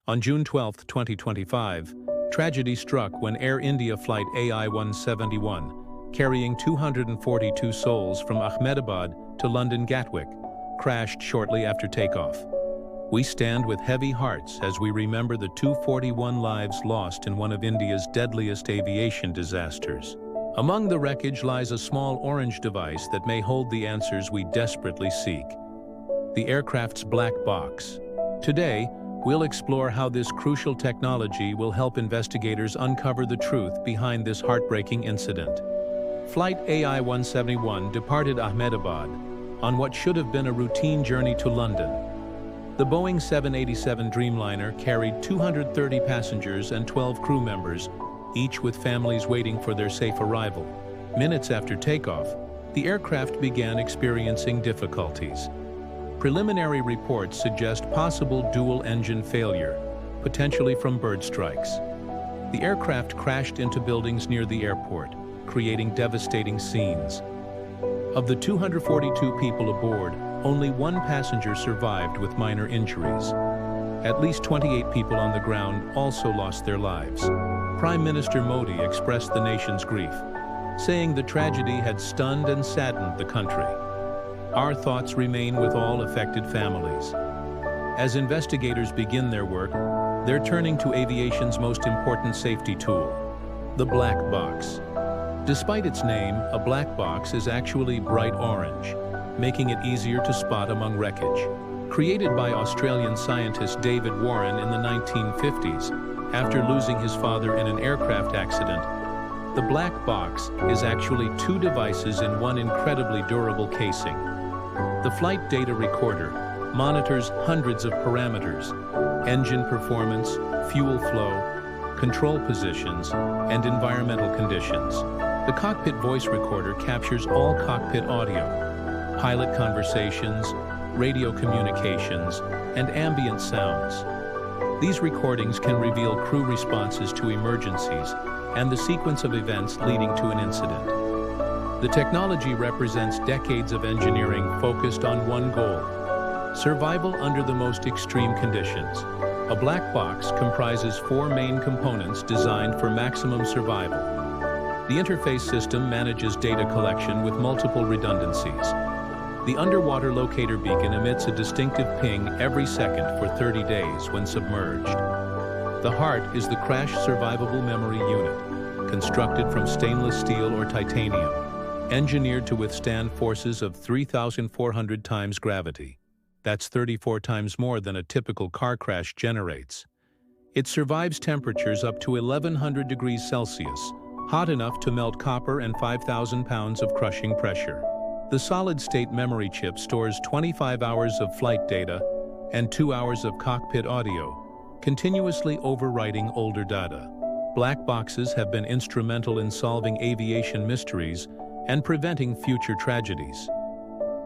On June 12, 2025, tragedy struck when Air India Flight AI171, carrying 242 souls from Ahmedabad to London Gatwick, crashed shortly after takeoff. We stand with heavy hearts as we remember the 241 lives lost in one of India's deadliest aviation disasters. Among the wreckage lies a small orange device that may hold the answers we desperately seek: the aircraft's black box. Today, we'll explore how this crucial technology will help investigators uncover the truth behind this heartbreaking incident. Flight AI171 departed Ahmedabad on what should have been a routine journey to London. The Boeing 787 Dreamliner carried 230 passengers and 12 crew members, each with families waiting for their safe arrival. Minutes after takeoff, the aircraft began experiencing difficulties. Preliminary reports suggest possible dual-engine failure, potentially from bird strikes. The aircraft crashed into buildings near the airport, creating devastating scenes. Of the 242 people aboard, only one passenger survived with minor injuries. At least 28 people on the ground also lost their lives. Prime Minister Modi expressed the nation's grief, saying the tragedy had stunned and saddened the country. Our thoughts remain with all affected families. As investigators begin their work, they're turning to aviation's most important safety tool, the black box. Despite its name, a black box is actually bright orange, making it easier to spot among wreckage. Created by Australian scientist David Warren in the 1950s, after losing his father in an aircraft accident, the black box is actually two devices in one incredibly durable casing. The flight data recorder monitors hundreds of parameters: engine performance, fuel flow, control positions, and environmental conditions. The cockpit voice recorder captures all cockpit audio, pilot conversations, radio communications, and ambient sounds. These recordings can reveal crew responses to emergencies and the sequence of events leading to an incident. The technology represents decades of engineering focused on one goal: survival under the most extreme conditions. A black box comprises four main components designed for maximum survival. The interface system manages data collection with multiple redundancies. The underwater locator beacon emits a distinctive ping every second for 30 days when submerged. The heart is the crash survivable memory unit, constructed from stainless steel or titanium, engineered to withstand forces of 3,400 times gravity. That's 34 times more than a typical car crash generates. It survives temperatures up to 1,100 degrees Celsius, hot enough to melt copper and 5,000 pounds of crushing pressure. The solid-state memory chip stores 25 hours of flight data and 2 hours of cockpit audio, continuously overwriting older data. Black boxes have been instrumental in solving aviation mysteries and preventing future tragedies.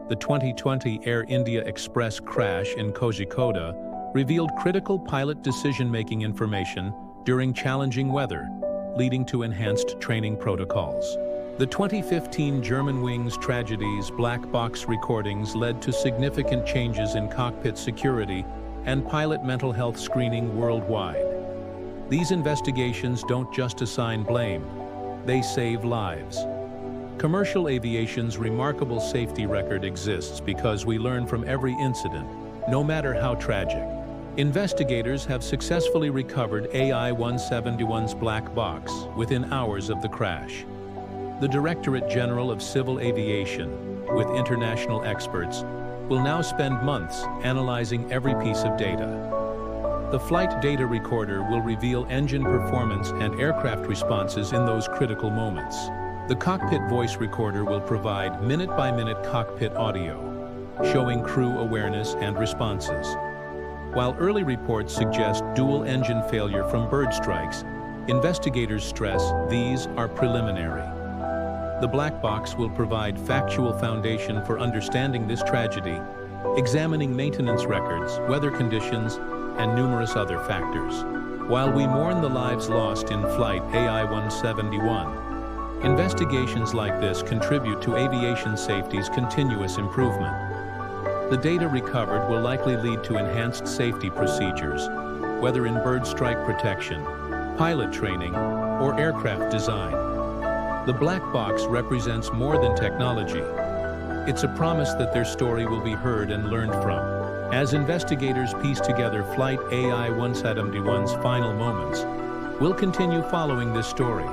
The 2020 Air India Express crash in Kozhikoda revealed critical pilot decision-making information during challenging weather, leading to enhanced training protocols. The 2015 Germanwings tragedies black box recordings led to significant changes in cockpit security and pilot mental health screening worldwide. These investigations don't just assign blame, they save lives. Commercial aviation's remarkable safety record exists because we learn from every incident, no matter how tragic. Investigators have successfully recovered AI171's black box within hours of the crash. The Directorate General of Civil Aviation, with international experts, will now spend months analyzing every piece of data. The flight data recorder will reveal engine performance and aircraft responses in those critical moments. The cockpit voice recorder will provide minute-by-minute cockpit audio, showing crew awareness and responses. While early reports suggest dual-engine failure from bird strikes, investigators stress these are preliminary. The black box will provide factual foundation for understanding this tragedy, examining maintenance records, weather conditions, and numerous other factors. While we mourn the lives lost in Flight AI171, investigations like this contribute to aviation safety's continuous improvement. The data recovered will likely lead to enhanced safety procedures, whether in bird strike protection, pilot training, or aircraft design. The black box represents more than technology. It's a promise that their story will be heard and learned from. As investigators piece together Flight AI171's final moments, we'll continue following this story.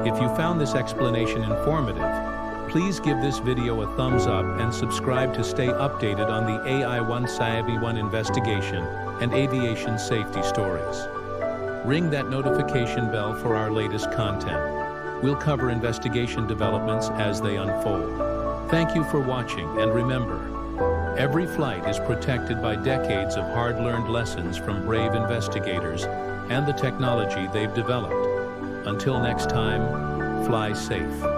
If you found this explanation informative, please give this video a thumbs up and subscribe to stay updated on the AI171 investigation and aviation safety stories. Ring that notification bell for our latest content. We'll cover investigation developments as they unfold. Thank you for watching, and remember, every flight is protected by decades of hard-learned lessons from brave investigators and the technology they've developed. Until next time, fly safe.